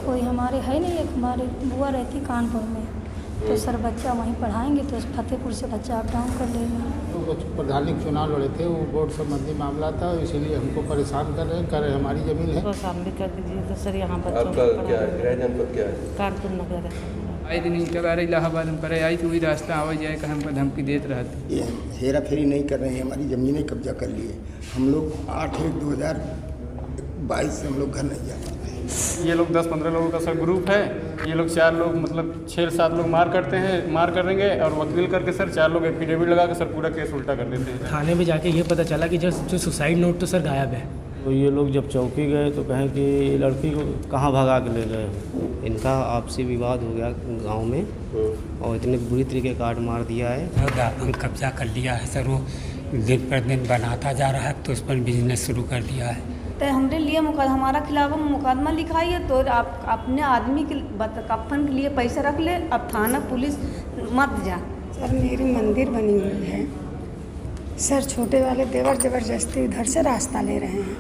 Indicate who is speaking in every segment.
Speaker 1: कोई हमारे है नहीं, एक हमारे बुआ रहती कानपुर में, तो सर बच्चा वहीं पढ़ाएंगे तो फतेहपुर से बच्चा अप डाउन कर लेगा।
Speaker 2: तो प्रधानी चुनाव लड़े थे, वो बोर्ड संबंधी मामला था, इसीलिए हमको परेशान कर रहे हैं हमारी ज़मीन है।
Speaker 3: तो सामने कर दीजिए तो सर यहाँ बच्चों
Speaker 4: आपका क्या है, गृह जनपद क्या है?
Speaker 3: कानपुर नगर है।
Speaker 5: आई दिन इनका इलाहाबाद में करे आई तो वही रास्ता आवा जाए का हमको धमकी देते रहती।
Speaker 6: ये हेरा फेरी नहीं कर रहे हैं, हमारी ज़मीनें कब्जा कर लिए। हम लोग 8/1/2022 से हम लोग घर नहीं जा पाते हैं।
Speaker 7: ये लोग 10-15 लोगों का सर ग्रुप है। ये लोग 4 लोग मतलब 6-7 लोग मार करेंगे और वकील करके सर 4 लोग एफिडेविट लगा के सर पूरा केस उल्टा कर देते हैं।
Speaker 8: थाने में जाके ये पता चला कि जो सुसाइड नोट तो सर गायब है।
Speaker 9: तो ये लोग जब चौकी गए तो कहें कि लड़की को कहाँ भगा के ले गए।
Speaker 10: इनका आपसी विवाद हो गया गांव में और इतने बुरी तरीके काट मार दिया है।
Speaker 11: कब्जा कर लिया है सर, वो दिन पर दिन बनाता जा रहा है तो उस पर बिजनेस शुरू कर दिया है।
Speaker 12: तो हमने लिए हमारा खिलाफ मुकदमा लिखाई है तो आप अपने आदमी के कफन के लिए पैसे रख ले, अब थाना पुलिस मत जा।
Speaker 13: सर मेरी मंदिर बनी हुई है सर, छोटे वाले देवर ज़बरदस्ती इधर से रास्ता ले रहे हैं।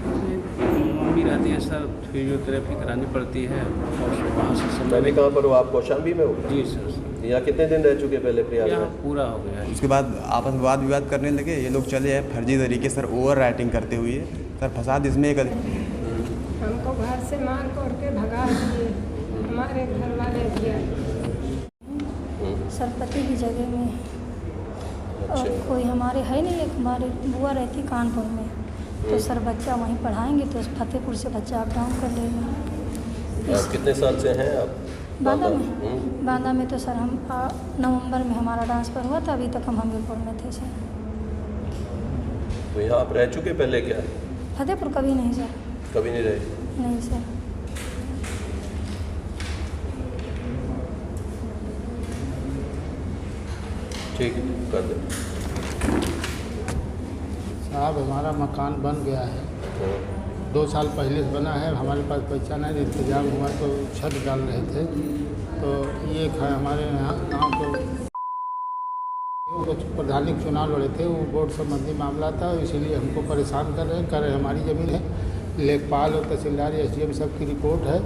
Speaker 9: मम्मी रहती है सर, फिजियोथेरेपी करानी पड़ती है और वहाँ से
Speaker 4: मैंने कहाँ पर हो आप? कौशाम्बी में हो?
Speaker 9: जी सर।
Speaker 4: यहाँ कितने दिन रह चुके पहले प्रयाग में?
Speaker 9: पूरा हो गया है।
Speaker 14: उसके बाद आपस में वाद विवाद करने लगे। ये लोग चले आए फर्जी तरीके सर, ओवर राइटिंग करते हुए। सर फसाद इसमें एक
Speaker 13: हमको घर से मार के भगा दिए, हमारे घर वाले दिया
Speaker 1: सरपति की जगह में। और कोई हमारे है नहीं, एक हमारे बुआ रहती कानपुर में, तो सर बच्चा वहीं पढ़ाएंगे तो फतेहपुर से बच्चा अप डाउन कर लेगा।
Speaker 4: आप कितने साल से हैं आप
Speaker 1: बांदा में? बांदा में तो सर हम नवंबर में हमारा ट्रांसफ़र हुआ था, अभी तक हम हमीरपुर में थे सर।
Speaker 4: तो यहाँ आप रह चुके पहले क्या?
Speaker 1: फतेहपुर कभी नहीं सर।
Speaker 4: कभी नहीं रहे?
Speaker 1: नहीं सर।
Speaker 4: ठीक है, कर दे
Speaker 2: साहब। हमारा मकान बन गया है, 2 साल पहले से बना है। हमारे पास पैसा नहीं, इंतजाम हुआ तो छत डाल रहे थे। तो ये हमारे यहाँ गाँव को प्रधानी चुनाव लड़े थे, वो बोर्ड संबंधी मामला था, इसीलिए हमको परेशान कर रहे हैं हमारी ज़मीन है। लेखपाल और तहसीलदार SDM सब की रिपोर्ट है,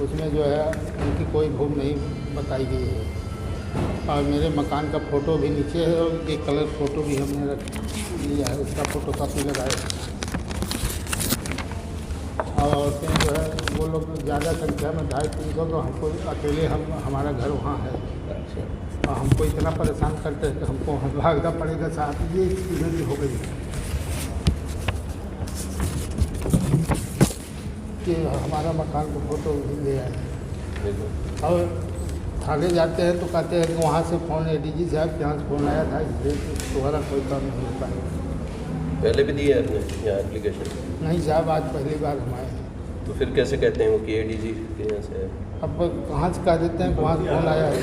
Speaker 2: उसमें जो है उनकी कोई भूल नहीं बताई गई है। और मेरे मकान का फ़ोटो भी नीचे है और एक कलर फ़ोटो भी हमने रख लिया है, उसका फ़ोटो कापी लगाए। और औरतें जो है वो लोग ज़्यादा संख्या में 250-300, तो हमको अकेले हमारा घर वहाँ है। और हमको इतना परेशान करते हैं कि हमको भागना पड़ेगा साहब। ये चीज़ें भी हो गई कि हमारा मकान का फ़ोटो भी ले आए। और थाने जाते हैं तो कहते हैं कि वहाँ से फ़ोन ADG साहब के यहाँ से फ़ोन आया था, इसलिए तुम्हारा कोई काम नहीं हो पाएगा।
Speaker 4: पहले भी दिए आपने यहाँ एप्लीकेशन?
Speaker 2: नहीं साहब, आज पहली बार हम आए हैं।
Speaker 4: तो फिर कैसे कहते हैं वो कि ADG के यहाँ से है?
Speaker 2: अब कहाँ से कह देते हैं, वहाँ से फ़ोन आया है।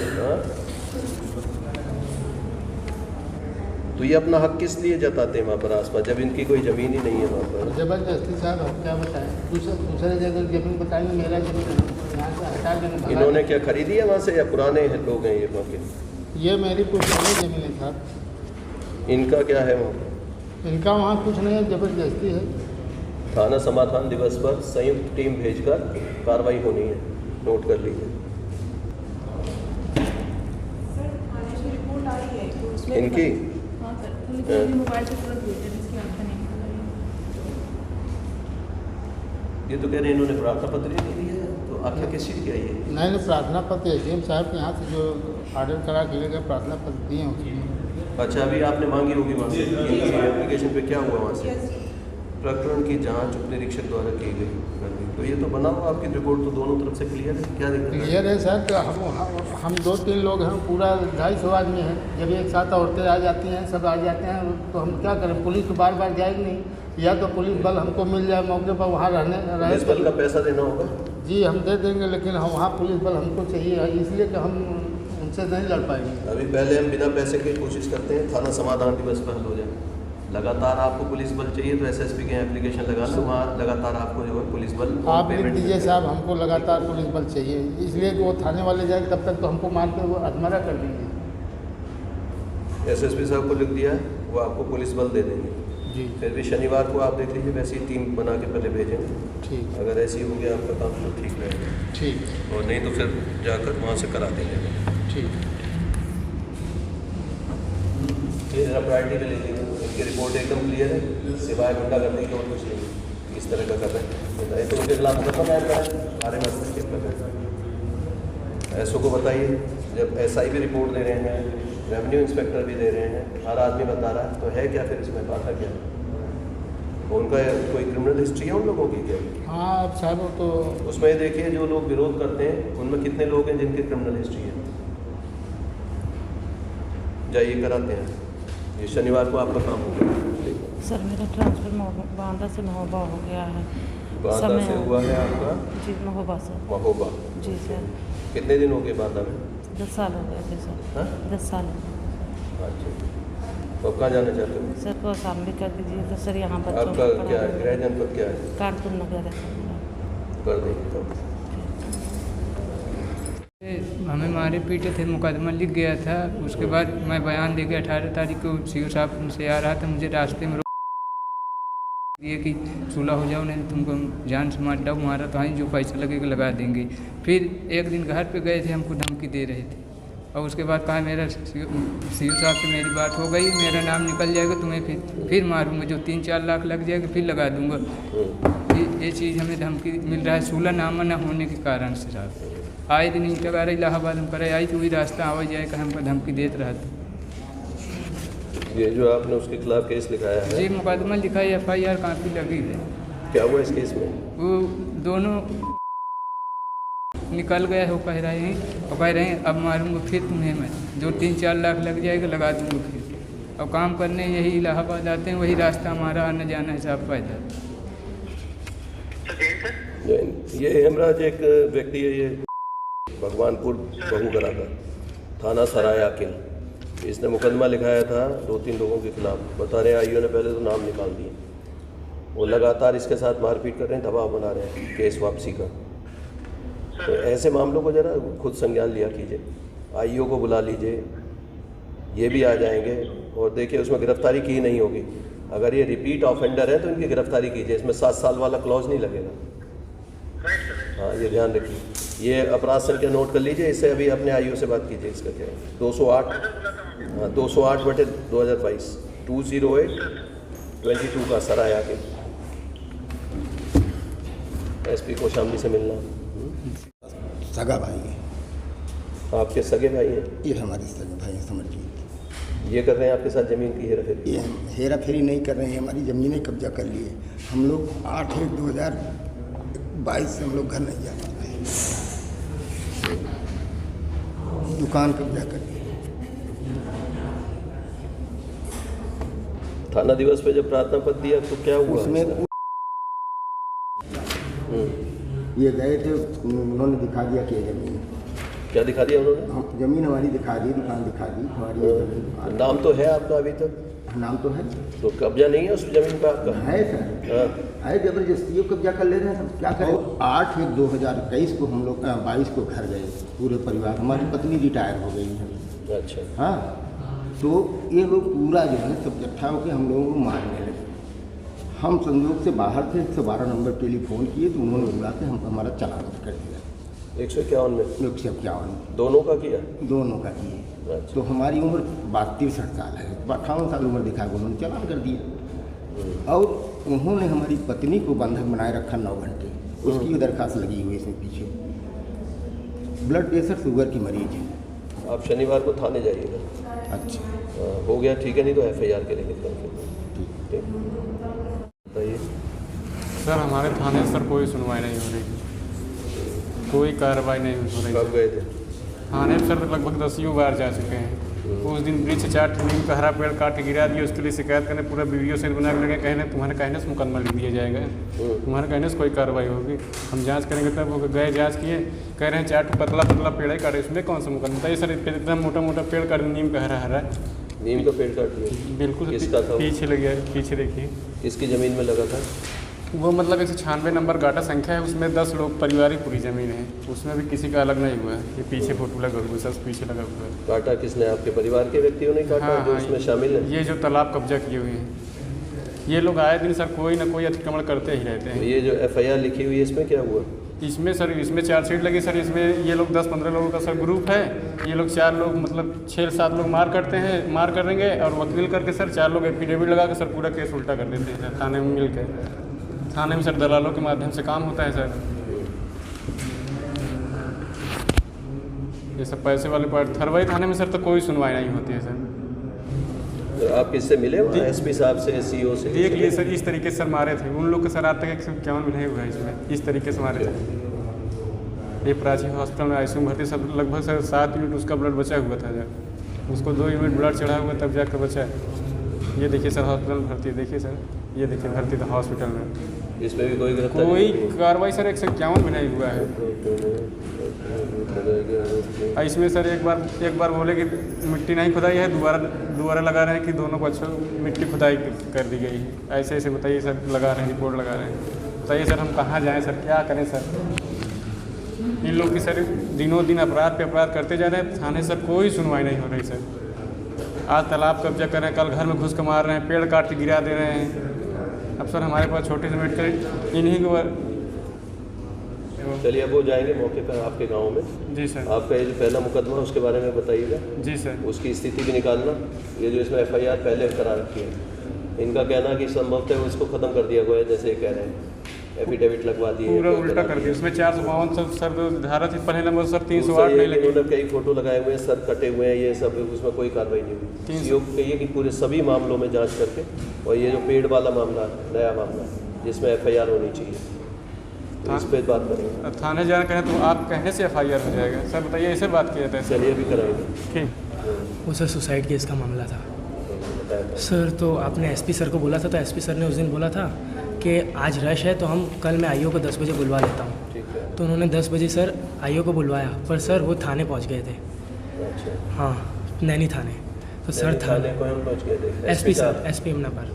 Speaker 4: तो ये अपना हक किस लिए जताते हैं वहाँ पर आसपास, जब इनकी कोई ज़मीन ही नहीं है वहाँ पर?
Speaker 2: ज़बरदस्ती साहब, हम क्या बताएं, दूसरे जगह ज़मीन बताएंगे, मेरा ज़मीन यहाँ से हटा देना।
Speaker 4: इन्होंने क्या खरीदी है वहाँ से या पुराने लोग हैं ये वहाँ के?
Speaker 2: ये मेरी पुरानी ज़मीन है साहब।
Speaker 4: इनका क्या है वहाँ?
Speaker 2: इनका वहाँ कुछ नहीं है, ज़बरदस्ती है।
Speaker 4: थाना समाधान दिवस पर संयुक्त टीम भेजकर कार्रवाई होनी है, नोट कर लीजिए। इनकी ये तो कह रहे हैं इन्होंने प्रार्थना पत्र ही नहीं दिया है, तो आखिर किस चीज़ की आई है?
Speaker 2: नहीं, प्रार्थना पत्र SDM साहब के यहाँ से जो ऑर्डर करा के ले गए, प्रार्थना पत्र दिए उसमें।
Speaker 4: अच्छा, अभी आपने मांगी होगी वहाँ से एप्लीकेशन पे, क्या हुआ वहाँ से? प्रकरण की जांच उप निरीक्षक द्वारा की गई। तो ये तो बनाओ, आपकी रिपोर्ट तो दोनों तरफ से क्लियर है, क्या दिक्कत है?
Speaker 2: क्लियर है सर। तो हम 2-3 लोग हैं, पूरा 250 आदमी हैं। जब एक साथ औरतें आ जाती हैं, सब आ जाते हैं, तो हम क्या करें? पुलिस तो बार बार जाएगी नहीं, या तो पुलिस बल हमको मिल जाए मौके पर, वहाँ रहे।
Speaker 4: पुलिस बल का पैसा देना होगा?
Speaker 2: जी हम दे देंगे, लेकिन हम वहाँ पुलिस बल हमको चाहिए, इसलिए कि हम उनसे नहीं लड़ पाएंगे।
Speaker 4: अभी पहले हम बिना पैसे की कोशिश करते हैं थाना समाधान दिवस पर हल हो जाए। लगातार आपको पुलिस बल चाहिए तो SSP के एप्लीकेशन लगाना, वहाँ लगातार आपको जो है पुलिस बल
Speaker 2: आप लिख दीजिए साहब, हमको लगातार पुलिस बल चाहिए, इसलिए कि वो थाने वाले जाए तब तक तो हमको मार के वो अधमरा कर देंगे।
Speaker 4: SSP साहब को लिख दिया है, वो आपको पुलिस बल दे देंगे।
Speaker 2: जी।
Speaker 4: फिर भी शनिवार को आप देख लीजिए, वैसी टीम बना के पहले भेजेंगे।
Speaker 2: ठीक।
Speaker 4: अगर ऐसी हो गया आपका काम तो ठीक रहेगा।
Speaker 2: ठीक।
Speaker 4: और नहीं तो फिर जाकर वहाँ से करा देंगे।
Speaker 2: ठीक।
Speaker 4: ये जरा प्रायोरिटी पे ले लीजिए, इनकी रिपोर्ट एकदम क्लियर है, सिवाय गुंडागर्दी के और कुछ नहीं इस तरह का कर रहे हैं। बताइए तो उनके खिलाफ मुकदमा दायर करें, आर एम एस के पर। एसओ को बताइए, जब एसआई भी रिपोर्ट दे रहे हैं, रेवेन्यू इंस्पेक्टर भी दे रहे हैं, हर आदमी बता रहा है, तो है क्या फिर इसमें बात है क्या? उनका कोई क्रिमिनल हिस्ट्री है उन लोगों की क्या?
Speaker 2: हाँ अब साहब वो तो
Speaker 4: उसमें देखिए जो लोग विरोध करते हैं उनमें कितने लोग हैं जिनकी क्रिमिनल हिस्ट्री है। जाइए कराते हैं, ये शनिवार को आपका काम होगा।
Speaker 3: सर मेरा ट्रांसफर बांदा से महोबा हो गया है।
Speaker 4: बांदा से हुआ है आपका?
Speaker 3: जी महोबा सर।
Speaker 4: महोबा
Speaker 3: जी सर।
Speaker 4: कितने दिन हो गए बांदा में?
Speaker 3: 10 साल हो गए थे सर।
Speaker 4: हाँ?
Speaker 3: 10 साल।
Speaker 4: अच्छा, तो कहाँ जाना चाहते हो?
Speaker 3: सर को आसाम भी कर दीजिए तो सर यहाँ पर
Speaker 4: आपका क्या है, गृह जनपद क्या है?
Speaker 3: कानपुर नगर है सर।
Speaker 4: कर देंगे तो।
Speaker 5: हमें मारे पीटे थे, मुकदमा लिख गया था। उसके बाद मैं बयान देके 18 तारीख को सीओ साहब उनसे आ रहा था, मुझे रास्ते में ये कि सुलह हो जाओ, नहीं तुमको जान से मार डब मारा तो जो पैसा लगेगा लगा देंगे। फिर एक दिन घर पे गए थे, हमको धमकी दे रहे थे और उसके बाद कहा मेरा सीओ साहब से मेरी बात हो गई, मेरा नाम निकल जाएगा, तुम्हें फिर मारूंगा, जो 3-4 लाख लग जाएगा फिर लगा दूंगा। ये चीज़ हमें धमकी मिल रहा है सुलहनामा न होने के कारण से साहब। आए दिन इंतजार इलाहाबाद हम करे आई तो वही रास्ता आवा जाए का हमको धमकी देते रहते।
Speaker 4: ये जो आपने उसके खिलाफ केस लिखाया है?
Speaker 5: जी मुकदमा लिखा है, FIR काफ़ी लगी है।
Speaker 4: क्या हुआ इस केस में?
Speaker 5: वो दोनों निकल गया है, वो कह रहे हैं और कह रहे हैं अब मारूंगा फिर तुम्हें मैं, जो 3-4 लाख लग जाएगा लगा दूंगा फिर। और काम करने यही इलाहाबाद आते हैं, वही रास्ता हमारा आना जाना है साहब पैदल।
Speaker 4: ये हेमराज एक व्यक्ति है, ये भगवानपुर बहुगरा का थाना सराय अकिल, इसने मुकदमा लिखाया था 2-3 लोगों के खिलाफ। बता रहे हैं आईओ ने पहले तो नाम निकाल दिए, वो लगातार इसके साथ मारपीट कर रहे हैं, दबाव बना रहे हैं केस वापसी का। तो ऐसे मामलों को जरा खुद संज्ञान लिया कीजिए, आईओ को बुला लीजिए, ये भी आ जाएंगे और देखिए उसमें गिरफ्तारी की नहीं होगी। अगर ये रिपीट ऑफेंडर है तो इनकी गिरफ्तारी कीजिए, इसमें 7 साल वाला क्लॉज नहीं लगेगा। हाँ ये ध्यान रखिए, ये अपराध संख्या नोट कर लीजिए, इससे अभी अपने आईओ से बात कीजिए। इसका क्या है 208, हाँ 208/2022 208/22 का सराया के SP को शामली से मिलना।
Speaker 6: सगा भाई है।
Speaker 4: आपके सगे भाई हैं?
Speaker 6: ये हमारे सगे भाई हैं समरजीत।
Speaker 4: ये कर रहे हैं आपके साथ ज़मीन की हेरा फेरी?
Speaker 6: ये हेरा फेरी नहीं कर रहे हैं, हमारी ज़मीनें कब्जा कर लिए। हम लोग 8/1/2022 से हम लोग घर नहीं जा पाते हैं, दुकान कब्जा कर ली।
Speaker 4: थाना दिवस पे जब प्रार्थना पत्र दिया तो क्या हुआ
Speaker 6: उसमें? ये गए थे, उन्होंने दिखा दिया कि ज़मीन।
Speaker 4: क्या दिखा दिया उन्होंने?
Speaker 6: ज़मीन हमारी दिखा दी, दुकान दिखा दी हमारी।
Speaker 4: नाम तो है आपका अभी तक?
Speaker 6: नाम तो है।
Speaker 4: तो कब्जा नहीं है उस ज़मीन का आपका?
Speaker 6: है सर, है जबरदस्ती कब्जा कर ले रहे हैं, सब क्या करें। 8/1/2021 को हम लोग 22 को घर गए पूरे परिवार, हमारी पत्नी रिटायर हो गई है।
Speaker 4: अच्छा।
Speaker 6: हाँ, तो ये लोग पूरा जो है सब इकट्ठा होकर हम लोगों को मारने लगे। हम संयोग से बाहर थे, 112 नंबर टेलीफोन किए तो उन्होंने बुला के हमको हमारा चालान कर दिया
Speaker 4: 151 में।
Speaker 6: 151
Speaker 4: दोनों का किया?
Speaker 6: दोनों का किए।
Speaker 4: अच्छा।
Speaker 6: तो हमारी उम्र 62-63 साल है, 58 साल उम्र दिखा के उन्होंने चालान कर दिया। और उन्होंने हमारी पत्नी को बंधक बनाए रखा 9 घंटे, उसकी भी दरखास्त लगी हुई इसमें पीछे। ब्लड प्रेशर शुगर की मरीज है।
Speaker 4: आप शनिवार को थाने जाइएगा।
Speaker 6: अच्छा
Speaker 4: हो गया ठीक है, नहीं तो FIR के लेके ठीक। बताइए
Speaker 7: सर। हमारे थाने सर कोई सुनवाई नहीं हो रही, कोई कार्रवाई नहीं हो रही।
Speaker 4: कब गए थे
Speaker 7: थाने सर? लगभग 10 बार जा चुके हैं। उस दिन वृक्ष 4 नीम का हरा पेड़ काट के गिरा दिया, उसके लिए शिकायत करने पूरा वीडियो सेट बना के लगे, कहने तुम्हारे कहने से मुकदमा लिख दिया जाएगा, तुम्हारे कहने से कोई कार्रवाई होगी, हम जांच करेंगे। तब वो गए जांच किए, कह रहे हैं 4 पतला पेड़ है काटे, इसमें कौन सा मुकदमा था? ये सर इतना मोटा पेड़ काट, नीम का हरा
Speaker 4: नीम का पेड़ काट दिया?
Speaker 7: बिल्कुल।
Speaker 4: किसका था?
Speaker 7: पीछे लग गया, पीछे देखिए।
Speaker 4: किसकी ज़मीन में लगा था
Speaker 7: वो? मतलब 196 नंबर गाटा संख्या है, उसमें 10 लोग पारिवारिक पूरी ज़मीन है, उसमें भी किसी का अलग नहीं हुआ है। ये पीछे फोटो लगा हुआ है, सब पीछे लगा हुआ है।
Speaker 4: काटा किसने? आपके परिवार के व्यक्तियों ने काटा?
Speaker 7: हाँ,
Speaker 4: जो इसमें शामिल है?
Speaker 7: ये जो तालाब कब्जा किए हुए हैं। ये लोग आए दिन सर कोई ना कोई अतिक्रमण करते ही रहते हैं।
Speaker 4: ये जो FIR लिखी हुई है इसमें क्या हुआ?
Speaker 7: इसमें सर इसमें चार्जशीट लगी सर। इसमें ये लोग 10-15 लोगों का सर ग्रुप है। ये लोग 4 लोग मतलब 6-7 लोग मार करेंगे और वकील करके सर 4 लोग एफिडेविट लगा के सर पूरा केस उल्टा कर देते हैं सर थाने में मिल के। थाने में सर दलालों के माध्यम से काम होता है सर। ये सब पैसे वाले पार्ट थरवाई थाने में सर तो कोई सुनवाई नहीं होती है सर।
Speaker 4: तो आप किससे मिले SP साहब से, CO से?
Speaker 7: देख लिए सर इस तरीके से सर मारे थे उन लोग के सर आज तक 151 नहीं हुआ है इसमें। इस तरीके से मारे थे। ये प्राची हॉस्पिटल में ICU में भर्ती सब लगभग सर 7 यूनिट उसका ब्लड बचा हुआ था जब उसको 2 यूनिट ब्लड चढ़ा हुआ तब जाकर बचा है। ये देखिए सर हॉस्पिटल में भर्ती, देखिए सर ये देखिए भर्ती था हॉस्पिटल में।
Speaker 4: इसमें भी कोई
Speaker 7: कार्रवाई सर 151 भी नहीं हुआ है। इसमें सर एक बार बोले कि मिट्टी नहीं खुदाई है, दोबारा लगा रहे हैं कि दोनों को अच्छा मिट्टी खुदाई कर दी गई है। ऐसे बताइए सर, लगा रहे हैं रिपोर्ट लगा रहे हैं। बताइए सर हम कहाँ जाएं सर, क्या करें सर? इन लोग की सर दिनों दिन अपराध पे अपराध करते जा रहे हैं। थाने सर कोई सुनवाई नहीं हो रही सर। आज तालाब कब्जा कर रहे हैं, कल घर में घुस के मार रहे हैं, पेड़ काट के गिरा दे रहे हैं। अब सर हमारे पास छोटे से मेडिकल इन्हीं को।
Speaker 4: चलिए अब वो जाएंगे मौके पर आपके गांव में।
Speaker 7: जी सर।
Speaker 4: आपका ये जो पहला मुकदमा उसके बारे में बताइएगा।
Speaker 7: जी सर।
Speaker 4: उसकी स्थिति भी निकालना। ये जो इसमें FIR पहले करा रखी है, इनका कहना कि संभवतः वो इसको ख़त्म कर दिया गया है, जैसे ये कह रहे हैं एफिडेविट लगवा दिए,
Speaker 7: पूरा उल्टा कर दिया। उसमें 452 सर धारा थी, पहले नंबर सर 308 नहीं लगी।
Speaker 4: उन्होंने कई फोटो लगाए हुए हैं, सर कटे हुए हैं, ये सब उसमें कोई कार्रवाई नहीं हुई। CO को कहिए कि पूरे सभी मामलों में जांच करके, और ये जो पेड़ वाला मामला नया मामला जिसमें FIR होनी चाहिए तो इस पर बात करेंगे।
Speaker 7: थाने जाना कहें तो आप कहने से FIR हो जाएगा सर, बताइए ऐसे बात किया जाता है।
Speaker 4: चलिए अभी कराएंगे।
Speaker 7: ठीक।
Speaker 8: वो सर सुसाइड केस का मामला था सर। तो आपने SP सर को बोला था, तो SP सर ने उस दिन बोला था कि आज रश है तो हम कल मैं IO को 10 बजे बुलवा लेता हूँ। तो उन्होंने 10 बजे सर IO को बुलवाया, पर सर वो थाने पहुँच गए थे। हाँ, नैनी थाने। तो सर थाने
Speaker 4: पहुँच गए थे
Speaker 8: SP सर, SP यमुना पर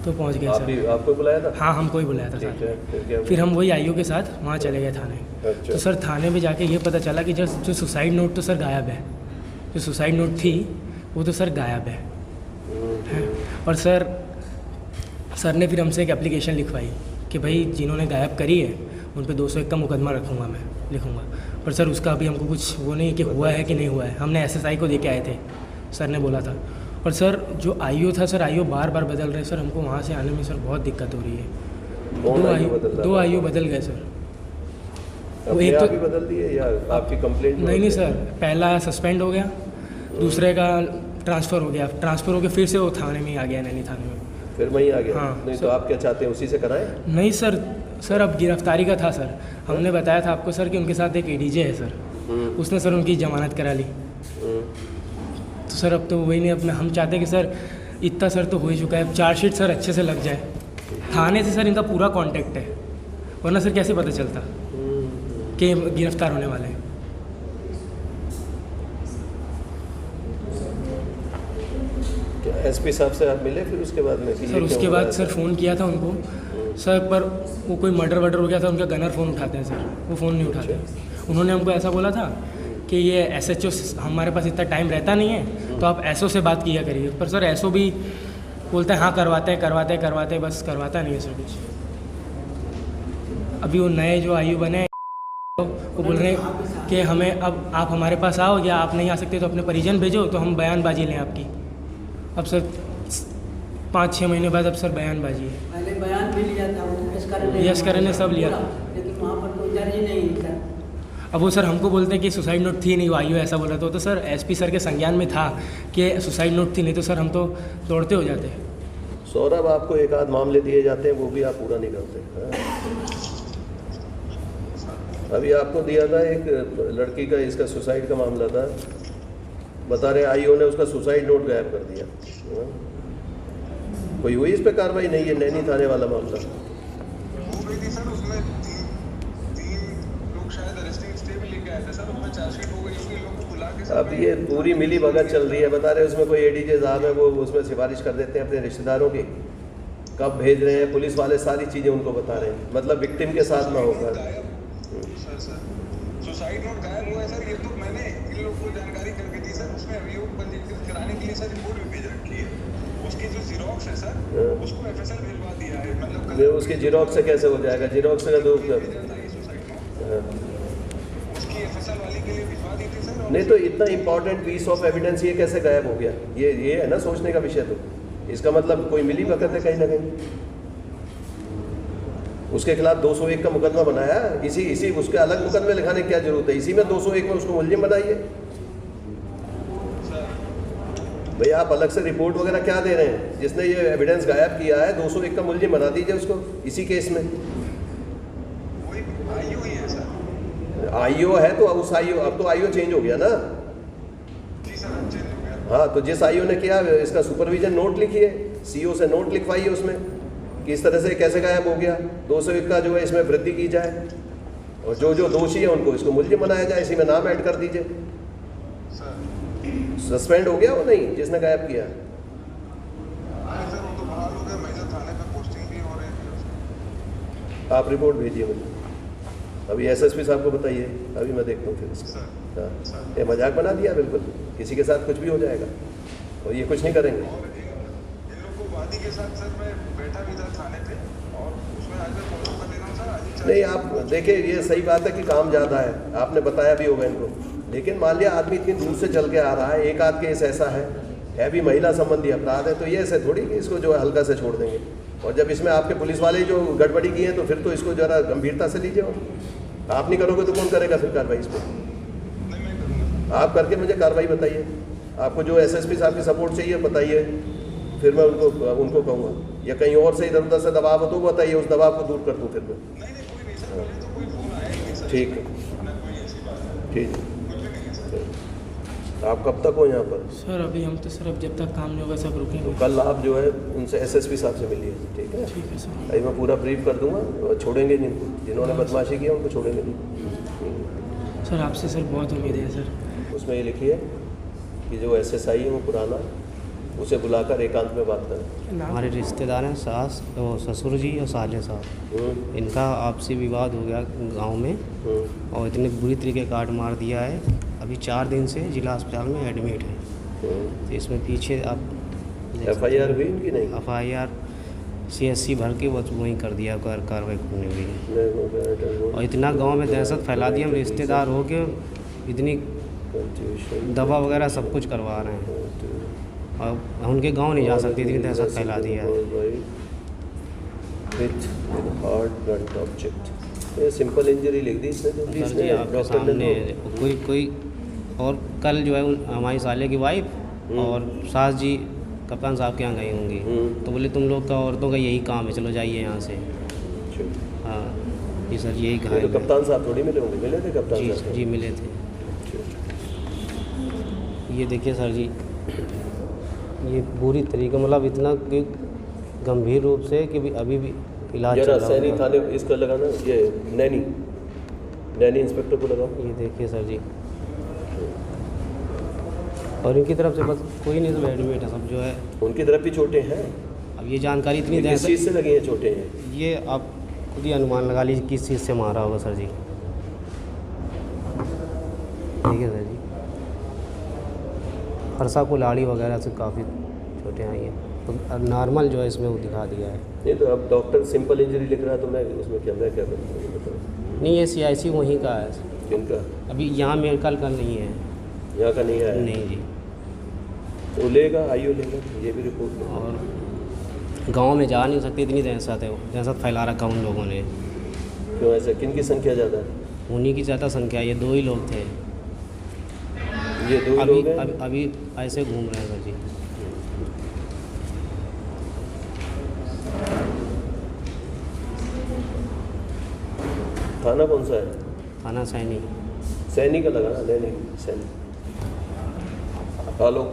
Speaker 8: तो पहुँच गए सर।
Speaker 4: आपको बुलाया था?
Speaker 8: हाँ, हमको ही बुलाया था सर। फिर हम वही IO के साथ वहाँ चले गए थाने। तो सर थाने में जाके ये पता चला कि जो सुसाइड नोट तो सर गायब है। जो सुसाइड नोट थी वो तो सर गायब है। और सर ने फिर हमसे एक एप्लीकेशन लिखवाई कि भाई जिन्होंने गायब करी है उन पे 201 का मुकदमा लिखूँगा। पर सर उसका अभी हमको कुछ वो नहीं है कि हुआ है कि नहीं हुआ है। हमने SSI को दे के आए थे, सर ने बोला था। और सर जो IO था सर, IO बार बदल रहे सर। हमको वहाँ से आने में सर बहुत दिक्कत हो रही है। 2 IO बदल गए सर।
Speaker 4: वो एक तो बदल दिए या आपकी कंप्लेंट?
Speaker 8: नहीं सर, पहला सस्पेंड हो गया, दूसरे का ट्रांसफ़र हो गया। ट्रांसफ़र हो के फिर से वो थाने में आ गया, नैनी थाने में।
Speaker 4: फिर वहीं आ गया?
Speaker 8: हाँ।
Speaker 4: नहीं तो आप क्या चाहते हैं, उसी से कराएं?
Speaker 8: नहीं सर अब गिरफ्तारी का था सर। हमने बताया था आपको सर कि उनके साथ एक ADJ है सर। उसने सर उनकी ज़मानत करा ली। तो सर अब तो वही नहीं, अपना हम चाहते हैं कि सर इतना सर तो हो ही चुका है, चार्जशीट सर अच्छे से लग जाए। थाने से सर इनका पूरा कांटेक्ट है, वरना सर कैसे पता चलता कि गिरफ्तार होने वाले हैं।
Speaker 4: SP साहब से आप मिले फिर उसके बाद में?
Speaker 8: सर उसके बाद सर फ़ोन किया था उनको सर, पर वो कोई मर्डर हो गया था। उनका गनर फ़ोन उठाते हैं सर, वो फ़ोन नहीं उठाते। उन्होंने हमको ऐसा बोला था कि ये SHO हमारे पास इतना टाइम रहता नहीं है, तो आप SO से बात किया करिए। पर सर SO भी बोलते हैं हाँ करवाते हैं, बस करवाता नहीं है सर कुछ। अभी वो नए जो IO बने वो बोल रहे हैं कि हमें अब आप हमारे पास आओ, या आप नहीं आ सकते तो अपने परिजन भेजो तो हम बयानबाजी लें आपकी। अब सर 5-6 महीने बाद अब सर बयानबाजी है।
Speaker 15: पहले बयान भी लिया था,
Speaker 8: यश करण ने सब लिया था,
Speaker 15: लेकिन वहाँ पर कोई दर्ज ही नहीं था।
Speaker 8: अब वो सर हमको बोलते हैं कि सुसाइड नोट थी नहीं, वो IO ऐसा बोल रहा था। तो सर SP सर के संज्ञान में था कि सुसाइड नोट थी, नहीं तो सर हम तो दौड़ते हो जाते।
Speaker 4: सौरभ, आपको एक आध मामले दिए जाते हैं, वो भी आप पूरा नहीं करते। अभी आपको दिया था एक लड़की का, इसका सुसाइड का मामला था, बता रहे IO ने उसका सुसाइड नोट गायब कर दिया। कोई हुई इस पे कार्रवाई? नहीं है, नैनी थाने वाला मामला। अब ये पूरी मिली भगत चल रही है, बता रहे उसमें कोई ADJ साहब है, वो उसमें सिफारिश कर देते हैं अपने रिश्तेदारों की, कब भेज रहे हैं, पुलिस वाले सारी चीज़ें उनको बता रहे हैं, मतलब विक्टिम के साथ ना होकर।
Speaker 16: सुसाइड नोट गायब हुआ है सर, ये तो मैंने इन लोगों को जानकारी करके दी सर। उसमें अभियोग पंजीकृत कराने के लिए सर रिपोर्ट भी भेज रखी है। उसकी जो जेरोक्स है सर, उसको एफएसएल भिजवा दिया है, मतलब
Speaker 4: ये उसकी जीरोक्स से कैसे हो जाएगा? जीरोक्स का तो
Speaker 16: उसकी एफएसएल वाली के लिए भिजवा दी थी सर।
Speaker 4: नहीं तो इतना इंपॉर्टेंट पीस ऑफ एविडेंस ये कैसे गायब हो गया? ये है ना सोचने का विषय। तो इसका मतलब कोई मिली भगत है कहीं ना कहीं। उसके खिलाफ 201 का मुकदमा बनाया, इसी उसके अलग मुकदमे लिखाने की क्या जरूरत है? इसी में 201 में उसको मुलजिम बनाइए। भैया आप अलग से रिपोर्ट वगैरह क्या दे रहे हैं? जिसने ये एविडेंस गायब किया है 201 का मुलजिम बना दीजिए उसको इसी केस में। आईओ है तो उस आईओ, अब तो आईओ चेंज हो गया ना। हाँ, तो जिस आईओ ने किया इसका सुपरविजन नोट लिखिए, सीओ से नोट लिखवाइए उसमें कि इस तरह से कैसे गायब हो गया। 201 का जो है इसमें वृद्धि की जाए और जो दोषी है उनको इसको मुलजिम बनाया जाए, इसी में नाम ऐड कर दीजिए। सस्पेंड हो गया वो नहीं जिसने गायब किया। आप रिपोर्ट भेजिए मुझे, अभी एसएसपी साहब को बताइए, अभी मैं देखता हूँ फिर इसका। हाँ, ये मजाक बना दिया बिल्कुल, किसी के साथ कुछ भी हो जाएगा और ये कुछ नहीं करेंगे।
Speaker 16: वादी के साथ सर मैं बैठा भी था थाने पे और उसमें आज मैं फॉलो कर ले रहा हूँ सर। आज
Speaker 4: नहीं आप देखिए, ये सही बात है कि काम ज़्यादा है, आपने बताया भी होगा इनको, लेकिन मान लिया आदमी इतनी दूर से चल के आ रहा है, एक आध केस ऐसा है भी महिला संबंधी अपराध है, तो ये ऐसे थोड़ी कि इसको जो है हल्का से छोड़ देंगे। और जब इसमें आपके पुलिस वाले जो गड़बड़ी की है तो फिर तो इसको ज़रा गंभीरता से लीजिए। आप नहीं करोगे तो कौन करेगा फिर कार्रवाई इस पर? आप करके मुझे कार्रवाई बताइए। आपको जो एसएसपी साहब की सपोर्ट चाहिए बताइए, फिर मैं उनको कहूँगा, या कहीं और से इधर उधर से दबाव हो तो बताइए, उस दबाव को दूर कर दूँ फिर मैं। ठीक है, ठीक है। आप कब तक हो यहाँ पर?
Speaker 8: सर अभी हम तो सर अब जब तक काम नहीं होगा सब रुकेंगे।
Speaker 4: तो कल आप जो है उनसे एसएसपी साहब से मिलिए, ठीक है?
Speaker 8: ठीक है सर।
Speaker 4: अभी मैं पूरा ब्रीफ कर दूंगा और छोड़ेंगे नहीं, जिन्होंने बदमाशी किया उनको छोड़ेंगे नहीं।
Speaker 8: सर आपसे सर बहुत उम्मीद है सर।
Speaker 4: उसमें ये लिखिए कि जो एसएसआई है वो पुराना, उसे बुलाकर एकांत में बात करें।
Speaker 10: हमारे रिश्तेदार हैं, सास और ससुर जी और साले साहब, इनका आपसी विवाद हो गया गांव में और इतने बुरी तरीके काट मार दिया है। अभी 4 दिन से जिला अस्पताल में एडमिट है। तो इसमें पीछे आप
Speaker 4: एफआईआर हुई इनकी? नहीं,
Speaker 10: एफआईआर सीएससी भर के बस वहीं कर दिया, कार्रवाई करनी हुई। और इतना गांव में दहशत फैला दी, हम रिश्तेदार हो के इतनी दवा वगैरह सब कुछ करवा रहे हैं और उनके गांव नहीं जा सकते, इतनी दहशत फैला दी है।
Speaker 4: ये सिंपल इंजरी लिख दी इसने, तो
Speaker 10: सर जी आपके सामने कोई और कल जो है हमारी साले की वाइफ और सास जी कप्तान साहब के यहाँ गई होंगी, तो बोले तुम लोग का औरतों का यही काम है, चलो जाइए यहाँ से। हाँ जी सर, यही कहा।
Speaker 4: तो कप्तान साहब थोड़ी मिले होंगे? मिले थे कप्तान साहब?
Speaker 10: जी मिले थे। ये देखिए सर जी, ये बुरी तरीके, मतलब इतना गंभीर रूप से कि अभी भी इलाज चल रहा है।
Speaker 4: सैनी थाने इसका लगाना, ये नैनी इंस्पेक्टर को लगाओ।
Speaker 10: ये देखिए सर जी, और इनकी तरफ से बस कोई नहीं, सब एडमिट है सब जो है।
Speaker 4: उनकी तरफ भी चोटें हैं?
Speaker 10: अब ये जानकारी इतनी
Speaker 4: किस चीज़ से लगी हैं चोटें हैं?
Speaker 10: ये आप खुद ही अनुमान लगा लीजिए किस चीज़ से मारा होगा सर जी। ठीक है सर जी, फरसा कुल्हाड़ी वगैरह से काफ़ी चोटें आई हैं, तो नॉर्मल जो है इसमें वो दिखा दिया है।
Speaker 4: नहीं तो अब डॉक्टर सिंपल इंजरी लिख रहा है, तो मैं उसमें क्या करूँ?
Speaker 10: नहीं, ये सीआईसी वहीं का है।
Speaker 4: किनका?
Speaker 10: अभी यहाँ मेडिकल का नहीं है,
Speaker 4: यहाँ का नहीं है।
Speaker 10: नहीं जी,
Speaker 4: वो लेगा, आईओ लेगा, ये भी रिपोर्ट।
Speaker 10: और गांव में जा नहीं सकते, इतनी दहशत है, दहशत फैला रखा उन लोगों ने।
Speaker 4: क्यों ऐसा? किन की संख्या ज़्यादा है?
Speaker 10: उन्हीं की ज़्यादा संख्या, ये 2 ही लोग थे।
Speaker 4: ये 2 ही लोग हैं?
Speaker 10: अभी ऐसे घूम रहे हैं सर जी।
Speaker 4: थाना कौन सा है?
Speaker 10: थाना
Speaker 4: सैनी का लगा ना? नहीं सैनी। हेलो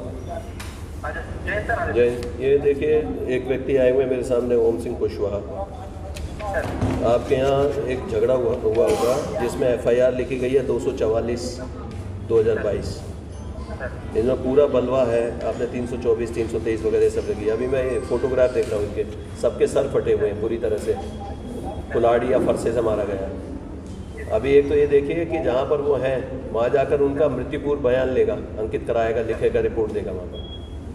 Speaker 4: जय, ये देखिए एक व्यक्ति आए हुए मेरे सामने, ओम सिंह कुशवाहा। आपके यहाँ एक झगड़ा हुआ होगा जिसमें एफआईआर लिखी गई है 244/2022। इसमें पूरा बलवा है, आपने 324, 323 वगैरह सब लगी। अभी मैं ये फोटोग्राफ देख रहा हूँ, इनके सबके सर फटे हुए हैं पूरी तरह से, कुल्हाड़ी या फरसे से मारा गया है। अभी एक तो ये देखिए कि जहाँ पर वो हैं वहाँ जाकर उनका मृत्युपूर्व बयान लेगा, अंकित कराएगा, लिखेगा, रिपोर्ट देगा वहाँ पर।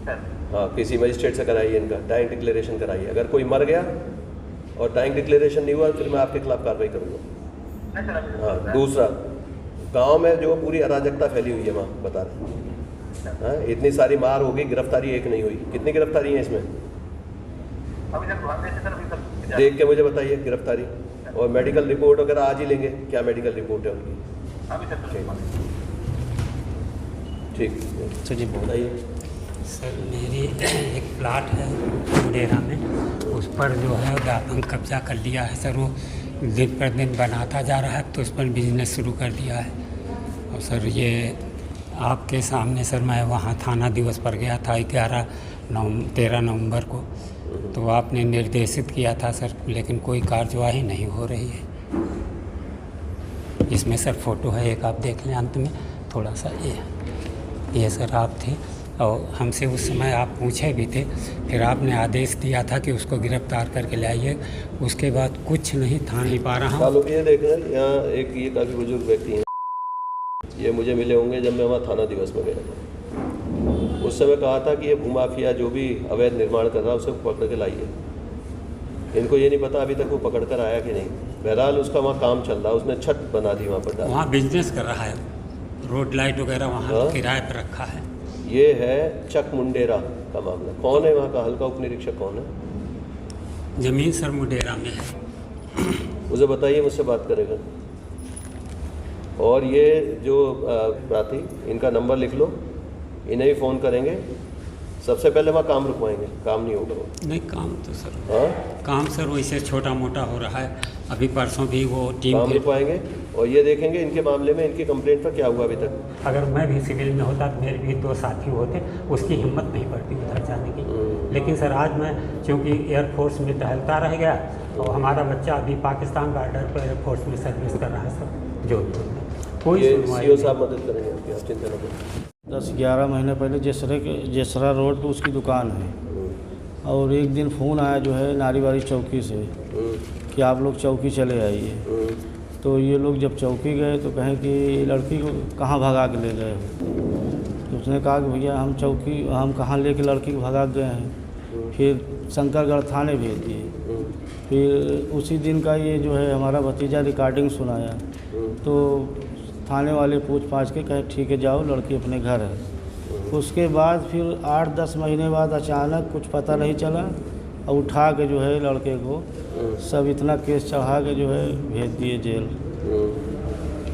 Speaker 4: हाँ, किसी मजिस्ट्रेट से कराइए, इनका टाइम डिक्लेरेशन कराइए। अगर कोई मर गया और टाइम डिक्लेरेशन नहीं हुआ फिर मैं आपके खिलाफ कार्रवाई करूँगा। हाँ, दूसरा, गांव में जो पूरी अराजकता फैली हुई है वहाँ बता रहे हैं, इतनी सारी मार होगी, गिरफ्तारी एक नहीं हुई। कितनी गिरफ्तारी है इसमें देख के मुझे बताइए गिरफ्तारी, और मेडिकल रिपोर्ट वगैरह आज ही लेंगे। क्या मेडिकल रिपोर्ट है उनकी? ठीक
Speaker 10: सर जी
Speaker 4: बताइए।
Speaker 11: सर मेरी एक प्लाट है मुडेरा में, उस पर जो है व्यापक कब्जा कर लिया है सर। वो दिन पर दिन बनाता जा रहा है, तो उस पर बिजनेस शुरू कर दिया है। और सर ये आपके सामने सर मैं वहाँ थाना दिवस पर गया था 13 नवंबर को, तो आपने निर्देशित किया था सर, लेकिन कोई कार्यवाही नहीं हो रही है। इसमें सर फ़ोटो है एक, आप देख लें अंत में थोड़ा सा। ये सर आप थे और हमसे उस समय आप पूछे भी थे, फिर आपने आदेश दिया था कि उसको गिरफ्तार करके लाइए। उसके बाद कुछ नहीं था, नहीं पा रहा हूँ।
Speaker 4: ये देख रहे हैं यहाँ एक ये काफ़ी बुजुर्ग व्यक्ति हैं, ये मुझे मिले होंगे जब मैं वहाँ थाना दिवस में गया था। उस समय कहा था कि ये भूमाफिया जो भी अवैध निर्माण कर रहा है उसे पकड़ के लाइए। इनको ये नहीं पता अभी तक वो पकड़ कर आया कि नहीं। बहरहाल उसका वहाँ काम चल रहा है, उसने छत बना दी वहाँ पर।
Speaker 11: वहाँ बिजनेस कर रहा है, रोड लाइट वगैरह वहाँ किराए पर रखा है।
Speaker 4: ये है चक मुंडेरा का मामला। कौन है वहाँ का हल्का उप निरीक्षक कौन है?
Speaker 11: जमीन सर मुंडेरा में है।
Speaker 4: उसे बताइए, मुझसे बात करेगा। और ये जो प्रार्थी, इनका नंबर लिख लो, इन्हें भी फ़ोन करेंगे। सबसे पहले वहाँ काम रुकवाएंगे, काम नहीं होगा वो।
Speaker 11: नहीं काम तो सर, हाँ काम सर वैसे छोटा मोटा हो रहा है। अभी परसों भी वो टीम
Speaker 4: काम रुकवाएंगे और ये देखेंगे इनके मामले में, इनकी कंप्लेंट पर क्या हुआ अभी तक।
Speaker 11: अगर मैं भी सिविल में होता तो मेरे भी 2 साथी होते, उसकी हिम्मत नहीं पड़ती उधर जाने की। लेकिन सर आज मैं चूँकि एयरफोर्स में टहलता रह गया, और हमारा बच्चा अभी पाकिस्तान बॉर्डर पर एयरफोर्स में सर्विस कर रहा है सर जोधपुर में। कोई
Speaker 4: सीओ साहब मदद करेंगे आपकी, आप चिंता न करें।
Speaker 17: 10-11 महीने पहले जेसरा रोड पे उसकी दुकान है, और एक दिन फ़ोन आया जो है नारीवाड़ी चौकी से कि आप लोग चौकी चले आइए। तो ये लोग जब चौकी गए तो कहें कि लड़की को कहाँ भगा के ले गए हो। तो उसने कहा कि भैया हम कहाँ ले के लड़की को भगा गए हैं। फिर शंकरगढ़ थाने भेज दिए। फिर उसी दिन का ये जो है हमारा भतीजा रिकॉर्डिंग सुनाया, तो थाने वाले पूछ पाछ के कहे ठीक है जाओ, लड़की अपने घर है। उसके बाद फिर 8-10 महीने बाद अचानक कुछ पता नहीं चला, और उठा के जो है लड़के को सब इतना केस चढ़ा के जो है भेज दिए जेल।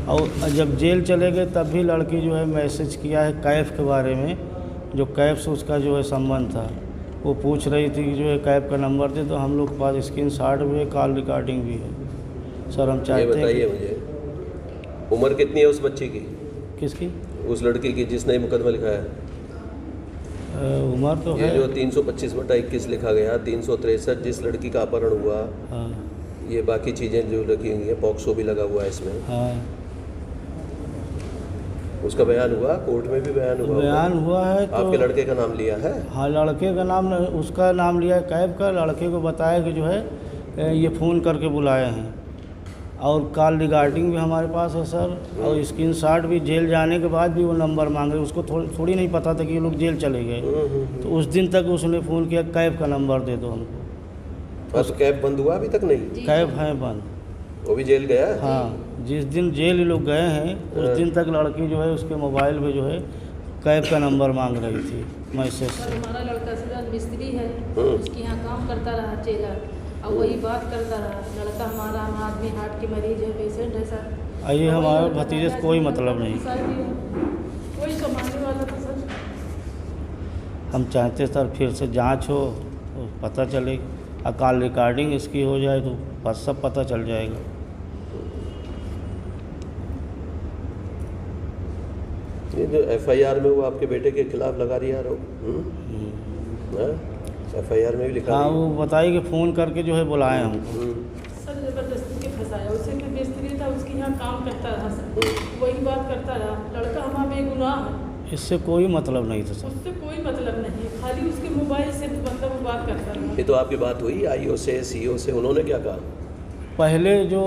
Speaker 17: और जब जेल चले गए तब भी लड़की जो है मैसेज किया है कैफ के बारे में, जो कैफ से उसका जो है संबंध था। वो पूछ रही थी कि जो है कैफ का नंबर दे, तो हम लोग के पास स्क्रीनशॉट भी है, कॉल रिकॉर्डिंग भी है। सर हम चाहते हैं।
Speaker 4: बताइए मुझे, उम्र कितनी है उस बच्ची की?
Speaker 17: किसकी?
Speaker 4: उस लड़की की जिसने मुकदमा लिखा है।
Speaker 17: उम्र तो
Speaker 4: ये
Speaker 17: है
Speaker 4: जो 325/21 लिखा गया, 363 जिस लड़की का अपहरण हुआ,
Speaker 17: हाँ।
Speaker 4: ये बाकी चीज़ें जो लगी हुई हैं, पॉक्सो भी लगा हुआ है इसमें।
Speaker 17: हाँ।
Speaker 4: उसका बयान हुआ, कोर्ट में भी बयान हुआ
Speaker 17: है। तो
Speaker 4: आपके लड़के का नाम लिया है?
Speaker 17: हाँ, लड़के का नाम, उसका नाम लिया है कैब का। लड़के को बताया कि जो है ये फ़ोन करके बुलाए हैं, और कॉल रिकॉर्डिंग भी हमारे पास है सर, और स्क्रीनशॉट भी। जेल जाने के बाद भी वो नंबर मांग रहे। उसको थोड़ी नहीं पता था कि ये लोग जेल चले गए। तो उस दिन तक उसने फ़ोन किया कैब का नंबर दे दो हमको।
Speaker 4: बस कैब बंद हुआ अभी तक नहीं?
Speaker 17: कैब है बंद,
Speaker 4: वो भी जेल गया है?
Speaker 17: हाँ, जिस दिन जेल ये लोग गए हैं उस दिन तक लड़की जो है उसके मोबाइल पे जो है कैब का नंबर मांग रही थी मैसेज से।
Speaker 18: हमारा लड़का सर मिस्त्री है, उसके यहाँ काम करता रहा टेलर, और वही बात करता रहा। लड़का हमारा आम आदमी हार्ट की मरीज है, पेशेंट है सर।
Speaker 17: ये हमारे भतीजे से कोई मतलब नहीं।
Speaker 18: कोई संभालने वाला था सर।
Speaker 17: हम चाहते सर फिर से जांच हो तो पता चले, कॉल रिकॉर्डिंग इसकी हो जाए तो बस सब पता चल जाएगा।
Speaker 4: ये जो FIR में वो आपके बेटे के खिलाफ लगा रही है आरोप, FIR में भी लिखा?
Speaker 17: हाँ, वो बताइए कि फ़ोन करके जो है बुलाए हमको।
Speaker 18: सर जबरदस्ती के फंसाया। उसे भी मिस्त्री था, उसके यहाँ काम करता रहा सर, वही बात करता रहा। लड़का हमारा बेगुनाह है,
Speaker 17: इससे कोई मतलब नहीं था सर।
Speaker 18: उससे कोई मतलब नहीं, खाली उसके मोबाइल से मतलब वो बात करता रहा।
Speaker 4: ये तो आपकी बात हुई IO से, CO से, उन्होंने क्या कहा?
Speaker 17: पहले जो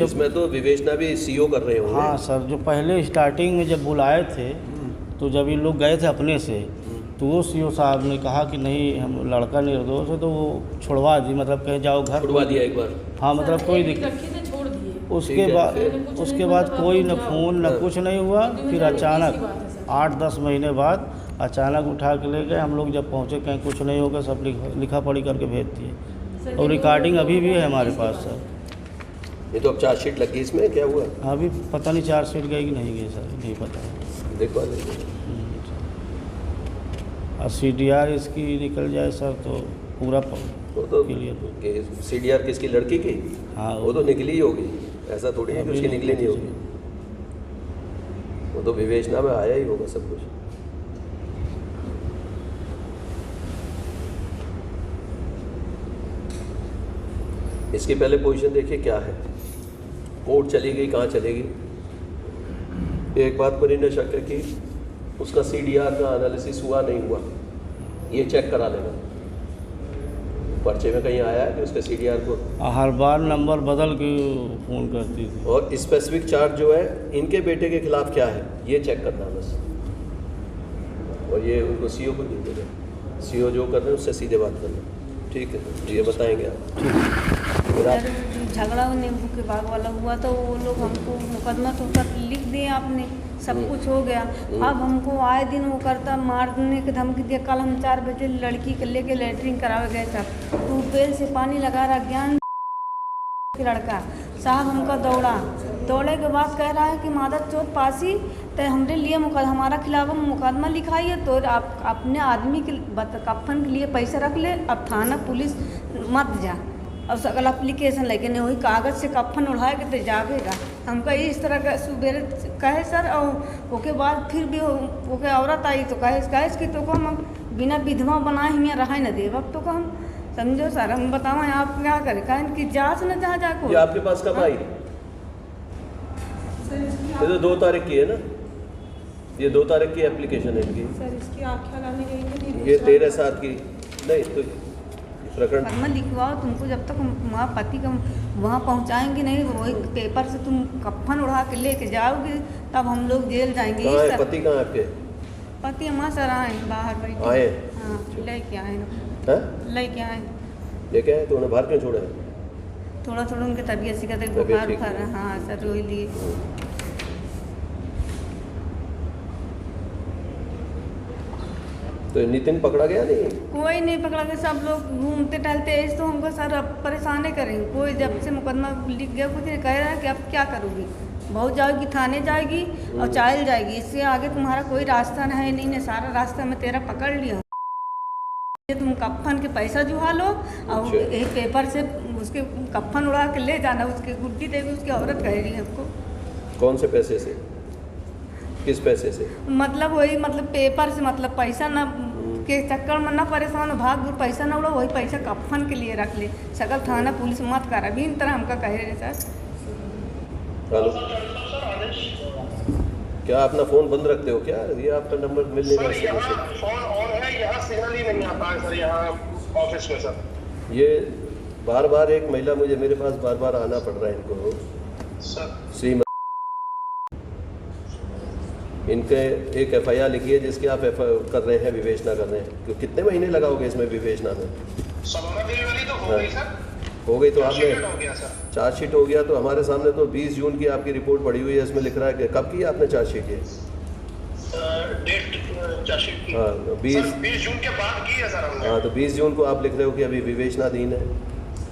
Speaker 4: इसमें तो विवेचना भी CO कर रहे होंगे।
Speaker 17: हाँ सर, जो पहले स्टार्टिंग में जब बुलाए थे, तो जब ये लोग गए थे अपने से, तो वो सीओ साहब ने कहा कि नहीं हम लड़का निर्दोष है, तो वो छुड़वा दी, मतलब कहीं जाओ घर
Speaker 4: छुड़वा दिया एक बार।
Speaker 17: हाँ, मतलब कोई दिक्कत। उसके बाद कोई न फ़ोन न कुछ नहीं हुआ। फिर अचानक 8-10 महीने बाद अचानक उठा के ले गए। हम लोग जब पहुँचे कहीं कुछ नहीं होगा, सब लिखा पढ़ी करके भेज दिए, और रिकॉर्डिंग अभी भी है हमारे पास सर।
Speaker 4: ये तो अब चार्जशीट लगी, इसमें क्या हुआ
Speaker 17: अभी पता नहीं, चार्जशीट गई कि नहीं गई सर, नहीं पता।
Speaker 4: देखो
Speaker 17: और CDR इसकी निकल जाए सर तो पूरा
Speaker 4: तो क्लियर। CDR किसकी, लड़की की? हाँ, वो तो निकली ही होगी, ऐसा थोड़ी है कि उसकी निकली नहीं होगी। वो तो विवेचना में आया ही होगा सब कुछ। इसकी पहले पोजीशन देखिए क्या है, कोर्ट चली गई, कहाँ चलेगी। एक बात पर इन्हें शक है कि उसका CDR का एनालिसिस हुआ नहीं हुआ, ये चेक करा लेना। पर्चे में कहीं आया है कि उसके CDR को
Speaker 17: हर बार नंबर बदल के फ़ोन करती थी।
Speaker 4: और स्पेसिफिक चार्ज जो है इनके बेटे के खिलाफ क्या है ये चेक करना बस। और ये उनको CO को दे देगा, CO जो कर रहे हैं उससे सीधे बात करना। ठीक है, ये बताएंगे आप।
Speaker 12: झगड़ा नींबू के बाग वाला हुआ तो वो लोग हमको मुकदमा तो लिख दिए आपने, सब कुछ हो गया। अब हमको आए दिन वो करता, मारने की धमकी दिया। कल हम 4 बजे लड़की के लेके लेटरिन करावे गए था, ट्यूबवेल से पानी लगा रहा ज्ञान लड़का साहब हमका दौड़े के बाद कह रहा है कि मादक चौक पासी तो हमरे लिए हमारा खिलाफ मुकदमा लिखाई है, तो आप अपने आदमी के कफन के लिए पैसे रख ले, अब थाना पुलिस मत जा। अब सकल एप्लीकेशन लेके नहीं वही कागज़ से कफन उड़ाए के तो जावेगा। हमका इस तरह का सुबेरे कहे सर, और उसके बाद फिर भी ओके औरत आई तो कहे कि तो को हम बिना विधवा बनाए ही रहा न देव। अब तो को हम समझो सर, हम बताओ आप क्या करें, कहें कि जाँच न जहाँ जाको।
Speaker 4: ये आपके पास कब आई? ये तो 2 तारीख की है ना, ये 2 तारीख की एप्लीकेशन है इनकी।
Speaker 18: सर इसकी आख्या लाने गई,
Speaker 4: ये 13/7 की नहीं तो प्रकरण
Speaker 12: लिखवाओ। तुमको जब तक वहाँ पति का वहाँ पहुँचाएंगे नहीं, वही पेपर से तुम कफन उड़ा के लेके जाओगे, तब हम लोग जेल जाएंगे।
Speaker 4: कहाँ है पति? कहाँ है आपके
Speaker 12: पति? हमारा सर आए बाहर बैठे
Speaker 4: आए।
Speaker 12: हाँ, लेके आए लेके आए।
Speaker 4: लेके आए तो उन्हें बाहर क्यों छोड़ा है?
Speaker 12: थोड़ा उनकी तबीयत सी कहते बुखार उखार है। हाँ सर, वही लिए।
Speaker 4: तो नितिन पकड़ा गया नहीं?
Speaker 12: कोई नहीं पकड़ा गया, सब लोग घूमते टहलते ऐसे तो हमको सर अब परेशान करेंगे। कोई जब से मुकदमा लिख गया कुछ नहीं कह रहा है कि अब क्या करोगी, बहू जाएगी थाने जाएगी और चाइल जाएगी, इससे आगे तुम्हारा कोई रास्ता है नहीं। सारा रास्ता में तेरा पकड़ लिया, तुम कफन के पैसा जुहा लो और एक पेपर से उसके कफन उड़ा के ले जाना, उसके गुड्डी देगी उसकी औरत कह रही है हमको।
Speaker 4: कौन से पैसे से? किस पैसे से?
Speaker 12: मतलब वही पेपर से, मतलब पैसा ना के चक्कर में ना परेशान हो, भाग दूर पैसा ना उड़ो, वही पैसा कफन के लिए रख ले। सकल थाना पुलिस मत करा भी इन तरह हमका कह रहे सर।
Speaker 4: हेलो, क्या अपना फ़ोन बंद रखते हो क्या? ये आपका नंबर मिल नहीं रहा है।
Speaker 16: फोन ऑन है, यहाँ सिग्नल ही नहीं आता है सर, यहाँ ऑफिस में सर।
Speaker 4: ये बार एक महिला मुझे मेरे पास बार आना पड़ रहा है इनको
Speaker 16: सर।
Speaker 4: श्रीमती इनके एक FIR लिखी है जिसकी आप कर रहे हैं, विवेचना कर रहे हैं। तो कितने महीने लगाओगे इसमें विवेचना में?
Speaker 16: 17 दिन वाली तो हो गई सर।
Speaker 4: हो गई तो आपने
Speaker 16: चार्जशीट
Speaker 4: हो गया तो हमारे सामने तो 20 जून की आपकी रिपोर्ट पड़ी हुई है, इसमें लिख रहा है कि कब की आपने चार्जशीट? ये
Speaker 16: डेट चार्जशीट की?
Speaker 4: हाँ 20
Speaker 16: जून के बाद की है सर हमने।
Speaker 4: हाँ, तो 20 जून को आप लिख रहे हो कि अभी विवेचनाधीन है।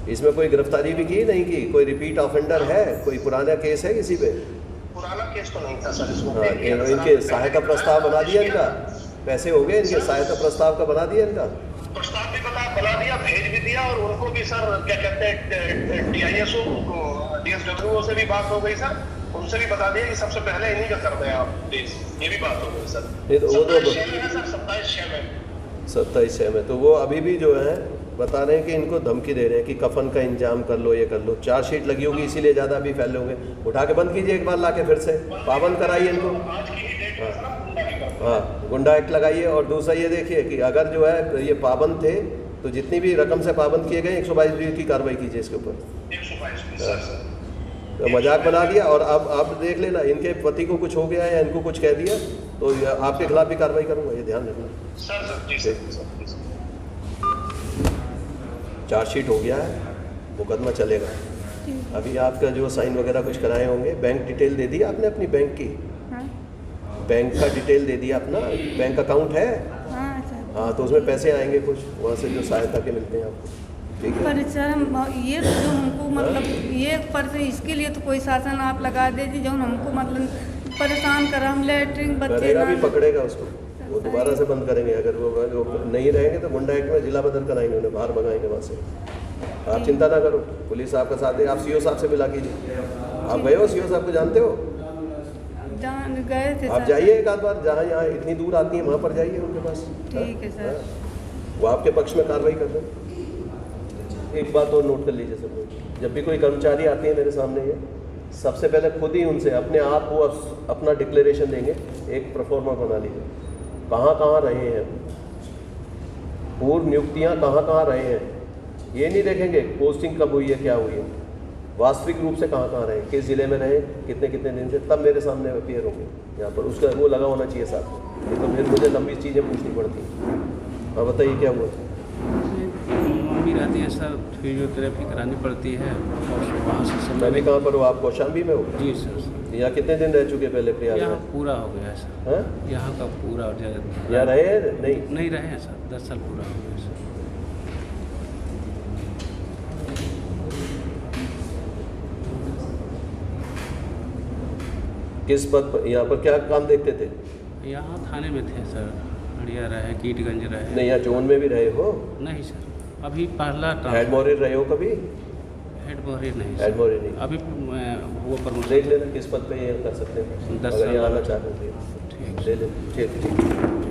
Speaker 4: इसमें कोई गिरफ्तारी भी की नहीं की? कोई रिपीट ऑफेंडर है? कोई पुराना केस है किसी पे?
Speaker 16: पुराना केस तो नहीं था सर इसमें।
Speaker 4: हाँ, इनके सहायता प्रस्ताव बना दिया इनका? पैसे हो गए इनके? सहायता प्रस्ताव का बना दिया इनका?
Speaker 16: प्रस्ताव भी बना दिया, भेज भी दिया, और उनको भी सर क्या कहते हैं DISO DSWO से भी बात हो गई सर, उनसे भी बता दिया कि सबसे पहले इन्हीं का कर दें आप प्लीज। ये भी बात हो गई सर।
Speaker 4: नहीं तो वो तो
Speaker 16: 27/6 में
Speaker 4: तो वो अभी भी जो है बता रहे हैं कि इनको धमकी दे रहे हैं कि कफन का इंतजाम कर लो, ये कर लो। चार्जशीट लगी होगी इसीलिए ज़्यादा अभी फैले होंगे। उठा के बंद कीजिए एक बार, ला के फिर से पाबंद कराइए इनको। हाँ, गुंडा एक्ट लगाइए। और दूसरा ये देखिए कि अगर जो है ये पाबंद थे तो जितनी भी रकम से पाबंद किए गए 122 की कार्रवाई कीजिए इसके ऊपर।
Speaker 16: 122
Speaker 4: तो मजाक बना दिया। और अब देख लेना, इनके पति को कुछ हो गया या इनको कुछ कह दिया तो आपके खिलाफ भी कार्रवाई करूँगा, ये ध्यान रखना।
Speaker 16: सर जी सर।
Speaker 4: चार्जशीट हो गया है, मुकदमा चलेगा। अभी आपका जो साइन वगैरह कुछ कराए होंगे, बैंक डिटेल दे दी आपने अपनी बैंक की? बैंक का डिटेल दे दिया अपना, बैंक अकाउंट है? हाँ, तो उसमें पैसे आएंगे कुछ वहाँ से जो सहायता के मिलते हैं आपको, ठीक है?
Speaker 12: पर सर ये जो हमको मतलब ये पर से इसके लिए तो कोई शासन आप लगा दीजिए जो हमको मतलब परेशान कर, हम लेटरिन बच्चे
Speaker 4: भी पकड़ेगा उसको, वो दोबारा से बंद करेंगे। अगर वो नहीं रहेंगे तो गुंडा एक्ट में जिला बदल कराएंगे, उन्हें बाहर भगाएंगे वहाँ से। आप चिंता ना करो, पुलिस आपका साथ है। आप सीओ साहब से मिला कीजिए। आप गए हो सीओ साहब को, जानते हो?
Speaker 12: जान गए थे।
Speaker 4: आप जाइए एक आध बार, जहाँ यहाँ इतनी दूर आती है वहाँ पर जाइए उनके पास।
Speaker 12: ठीक है सर।
Speaker 4: वो आपके पक्ष में कार्रवाई कर दें। एक बात और नोट कर लीजिए सब लोग, जब भी कोई कर्मचारी आती है मेरे सामने, ये सबसे पहले खुद ही उनसे अपने आप को अपना डिक्लेरेशन देंगे, एक प्रोफार्मा बना लीजिए, कहाँ कहाँ रहे हैं, पूर्व नियुक्तियाँ कहाँ कहाँ रहे हैं। ये नहीं देखेंगे पोस्टिंग कब हुई है, क्या हुई है, वास्तविक रूप से कहाँ कहाँ रहे, किस ज़िले में रहे, कितने कितने दिन से, तब मेरे सामने अपीयर होंगे यहाँ पर। उसका वो लगा होना चाहिए साथ में, तो फिर मुझे लंबी चीज़ें पूछनी पड़ती हैं। अब बताइए क्या हुआ?
Speaker 9: मम्मी रहती है सर, फिजियोथेरेपी करानी पड़ती है और वहाँ से
Speaker 4: मैं भी कहाँ पर हूँ? आप कौशाम्बी में हो?
Speaker 9: जी सर।
Speaker 4: यहाँ कितने दिन रह चुके पहले प्रयाग
Speaker 9: यहाँ
Speaker 4: में?
Speaker 9: पूरा हो गया है सर।
Speaker 4: हाँ?
Speaker 9: यहाँ का पूरा हो जाए।
Speaker 4: यहाँ रहे हैं?
Speaker 9: नहीं रहे हैं सर, 10 साल पूरा हो गया सर।
Speaker 4: किस पद पर, यहाँ पर क्या काम देखते थे?
Speaker 9: यहाँ थाने में थे सर, हड़िया रहे, कीटगंज रहे।
Speaker 4: नहीं, यहाँ जोन में भी रहे हो?
Speaker 9: नहीं सर, अभी पहला
Speaker 4: हेड मोहरे रहे हो कभी?
Speaker 9: हेड मोहरे नहीं।
Speaker 4: हेड मोहरे नहीं।
Speaker 9: अभी वो प्रमोशन
Speaker 4: देख लेना किस पद पे ये कर सकते हैं,
Speaker 9: 10
Speaker 4: अगर
Speaker 9: साल
Speaker 4: यहाँ आना चाहते हैं। ठीक, ले लेना। ठीक।